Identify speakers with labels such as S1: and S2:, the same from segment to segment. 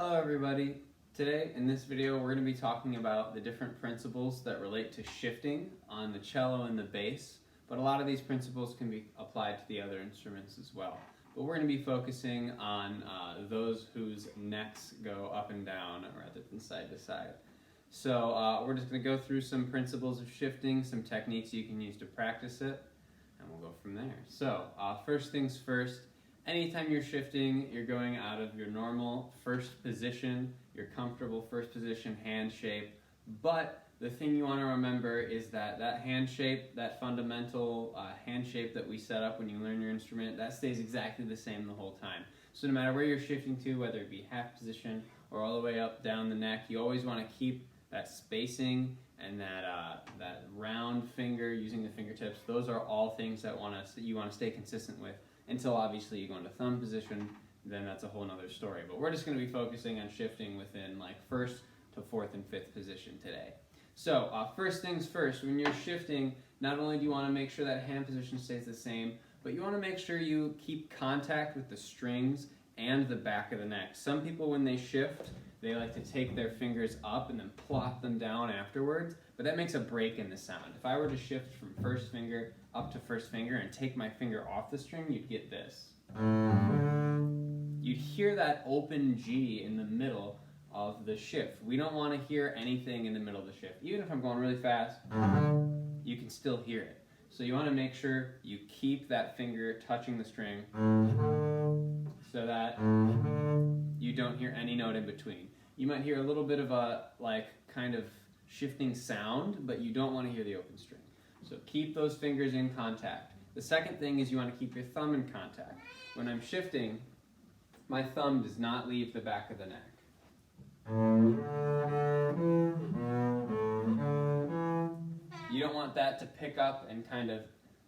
S1: Hello everybody. Today in this video we're going to be talking about the different principles that relate to shifting on the cello and the bass, but a lot of these principles can be applied to the other instruments as well. But we're going to be focusing on those whose necks go up and down rather than side to side. So we're just going to go through some principles of shifting, some techniques you can use to practice it, and we'll go from there. So first things first. Anytime you're shifting, you're going out of your normal first position, your comfortable first position hand shape, but the thing you want to remember is that hand shape, that fundamental hand shape that we set up when you learn your instrument, that stays exactly the same the whole time. So no matter where you're shifting to, whether it be half position or all the way up down the neck, you always want to keep that spacing and that round finger using the fingertips. Those are all things that you want to stay consistent with. Until obviously you go into thumb position, then that's a whole nother story. But we're just going to be focusing on shifting within like first to fourth and fifth position today. So first things first, when you're shifting, not only do you want to make sure that hand position stays the same, but you want to make sure you keep contact with the strings and the back of the neck. Some people when they shift, they like to take their fingers up and then plop them down afterwards, but that makes a break in the sound. If I were to shift from first finger up to first finger and take my finger off the string, you'd get this. You'd hear that open G in the middle of the shift. We don't want to hear anything in the middle of the shift. Even if I'm going really fast, you can still hear it. So you want to make sure you keep that finger touching the string so that you don't hear any note in between. You might hear a little bit of a kind of shifting sound, but you don't want to hear the open string. So keep those fingers in contact. The second thing is you want to keep your thumb in contact. When I'm shifting, my thumb does not leave the back of the neck. You don't want that to pick up and kind of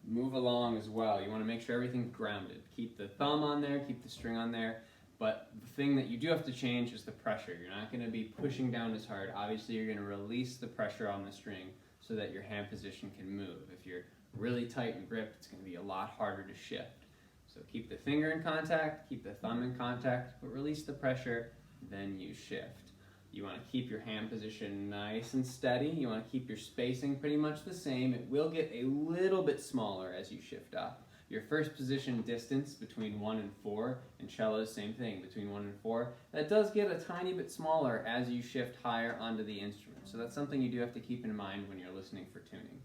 S1: move along as well. You want to make sure everything's grounded. Keep the thumb on there, keep the string on there, but the thing that you do have to change is the pressure. You're not going to be pushing down as hard. Obviously, you're going to release the pressure on the string so that your hand position can move. If you're really tight and gripped, it's going to be a lot harder to shift. So keep the finger in contact, keep the thumb in contact, but release the pressure, then you shift. You want to keep your hand position nice and steady. You want to keep your spacing pretty much the same. It will get a little bit smaller as you shift up. Your first position distance between 1 and 4, and cello, same thing, between 1 and 4, that does get a tiny bit smaller as you shift higher onto the instrument. So that's something you do have to keep in mind when you're listening for tuning.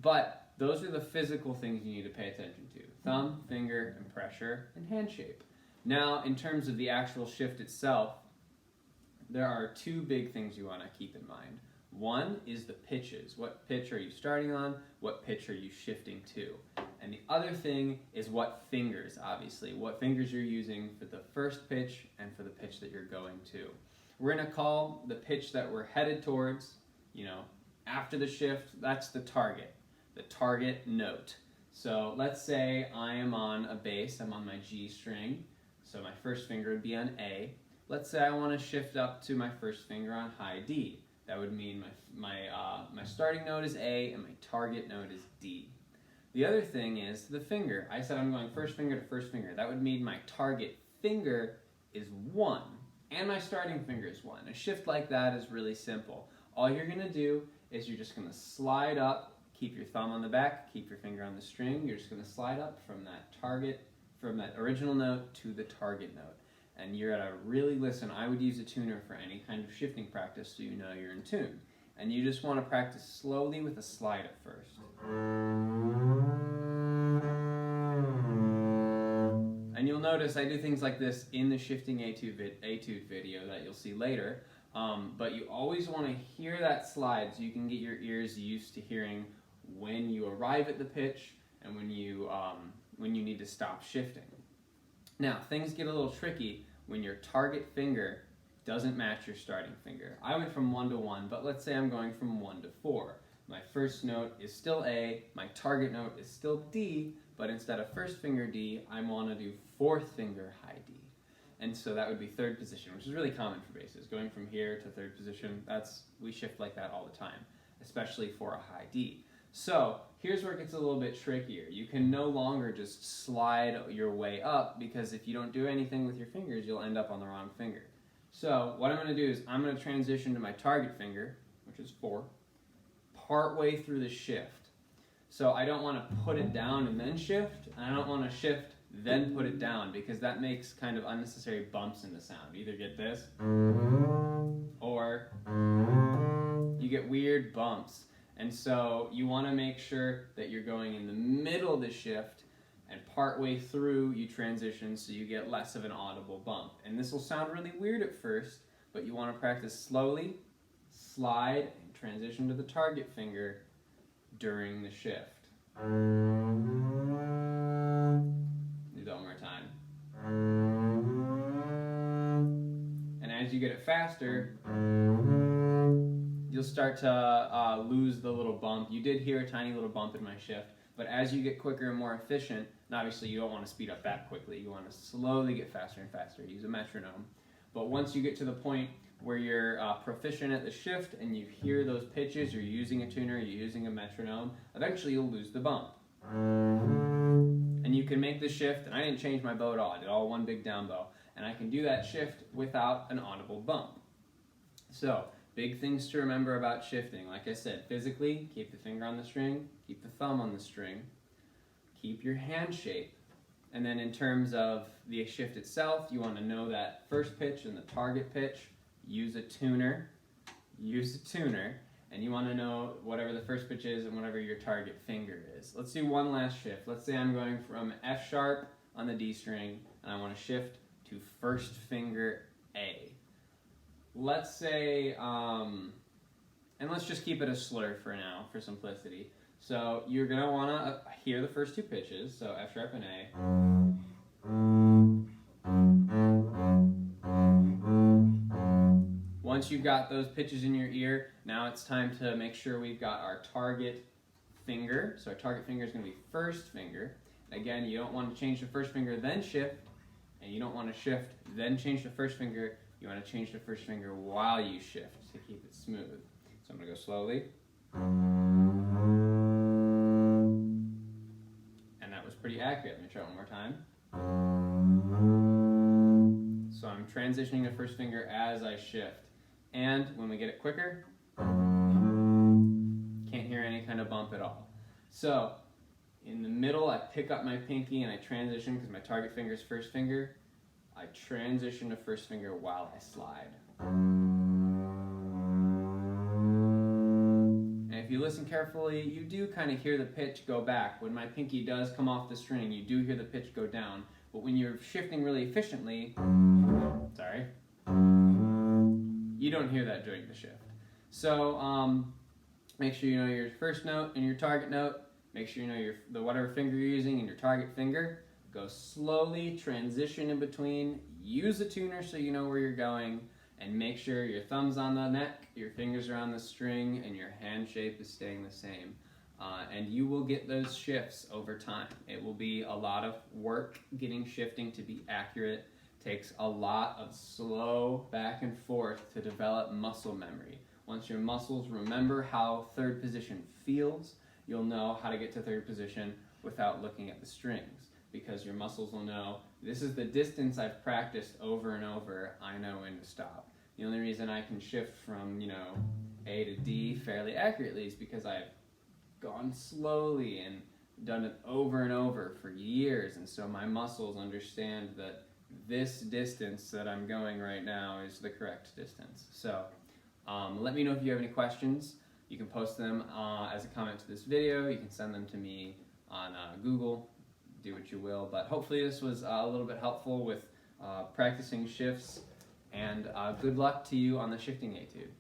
S1: But those are the physical things you need to pay attention to. Thumb, finger, and pressure, and hand shape. Now, in terms of the actual shift itself, there are two big things you want to keep in mind. One is the pitches. What pitch are you starting on? What pitch are you shifting to? And the other thing is what fingers, obviously. What fingers you're using for the first pitch and for the pitch that you're going to. We're going to call the pitch that we're headed towards, after the shift, that's the target note. So let's say I am on a bass, I'm on my G string, so my first finger would be on A. Let's say I want to shift up to my first finger on high D. That would mean my starting note is A and my target note is D. The other thing is the finger. I said I'm going first finger to first finger. That would mean my target finger is 1 and my starting finger is 1. A shift like that is really simple. All you're going to do is you're just going to slide up, keep your thumb on the back, keep your finger on the string. You're just going to slide up from that original note to the target note. And you're at I would use a tuner for any kind of shifting practice so you know you're in tune. And you just want to practice slowly with a slide at first. And you'll notice I do things like this in the shifting etude video that you'll see later. But you always want to hear that slide so you can get your ears used to hearing when you arrive at the pitch and when you need to stop shifting. Now, things get a little tricky when your target finger doesn't match your starting finger. I went from 1 to 1, but let's say I'm going from 1 to 4. My first note is still A, my target note is still D, but instead of first finger D, I want to do fourth finger high D. And so that would be third position, which is really common for basses. Going from here to third position, we shift like that all the time, especially for a high D. So here's where it gets a little bit trickier. You can no longer just slide your way up, because if you don't do anything with your fingers, you'll end up on the wrong finger. So what I'm going to do is I'm going to transition to my target finger, which is 4, partway through the shift. So I don't want to put it down and then shift, and I don't want to shift then put it down, because that makes kind of unnecessary bumps in the sound. You either get this, or you get weird bumps. And so you want to make sure that you're going in the middle of the shift, and partway through you transition so you get less of an audible bump. And this will sound really weird at first, but you want to practice slowly, slide, and transition to the target finger during the shift. Do that one more time. And as you get it faster, you'll start to lose the little bump. You did hear a tiny little bump in my shift, but as you get quicker and more efficient, and obviously you don't want to speed up that quickly, you want to slowly get faster and faster. Use a metronome. But once you get to the point where you're proficient at the shift and you hear those pitches, you're using a tuner, you're using a metronome, eventually you'll lose the bump. And you can make the shift, and I didn't change my bow at all, I did all one big down bow, and I can do that shift without an audible bump. So, big things to remember about shifting. Like I said, physically, keep the finger on the string, keep the thumb on the string, keep your hand shape. And then in terms of the shift itself, you want to know that first pitch and the target pitch. Use a tuner, and you want to know whatever the first pitch is and whatever your target finger is. Let's do one last shift. Let's say I'm going from F sharp on the D string, and I want to shift to first finger A. Let's say, and let's just keep it a slur for now, for simplicity. So you're going to want to hear the first two pitches, so F sharp and A. Once you've got those pitches in your ear, now it's time to make sure we've got our target finger. So our target finger is going to be first finger. Again, you don't want to change the first finger, then shift, and you don't want to shift, then change the first finger. You want to change the first finger while you shift to keep it smooth. So I'm going to go slowly. And that was pretty accurate. Let me try it one more time. So I'm transitioning the first finger as I shift. And when we get it quicker, can't hear any kind of bump at all. So in the middle, I pick up my pinky and I transition, because my target finger is first finger. I transition to first finger while I slide. And if you listen carefully, you do kind of hear the pitch go back. When my pinky does come off the string, you do hear the pitch go down. But when you're shifting really efficiently, you don't hear that during the shift. So make sure you know your first note and your target note. Make sure you know the whatever finger you're using and your target finger. Go slowly, transition in between, use a tuner so you know where you're going, and make sure your thumb's on the neck, your fingers are on the string, and your hand shape is staying the same. And you will get those shifts over time. It will be a lot of work getting shifting to be accurate. Takes a lot of slow back and forth to develop muscle memory. Once your muscles remember how third position feels, you'll know how to get to third position without looking at the strings, because your muscles will know, this is the distance I've practiced over and over, I know when to stop. The only reason I can shift from, A to D fairly accurately is because I've gone slowly and done it over and over for years, and so my muscles understand that this distance that I'm going right now is the correct distance. So let me know if you have any questions. You can post them as a comment to this video. You can send them to me on Google. Do what you will, but hopefully this was a little bit helpful with practicing shifts, and good luck to you on the shifting etude.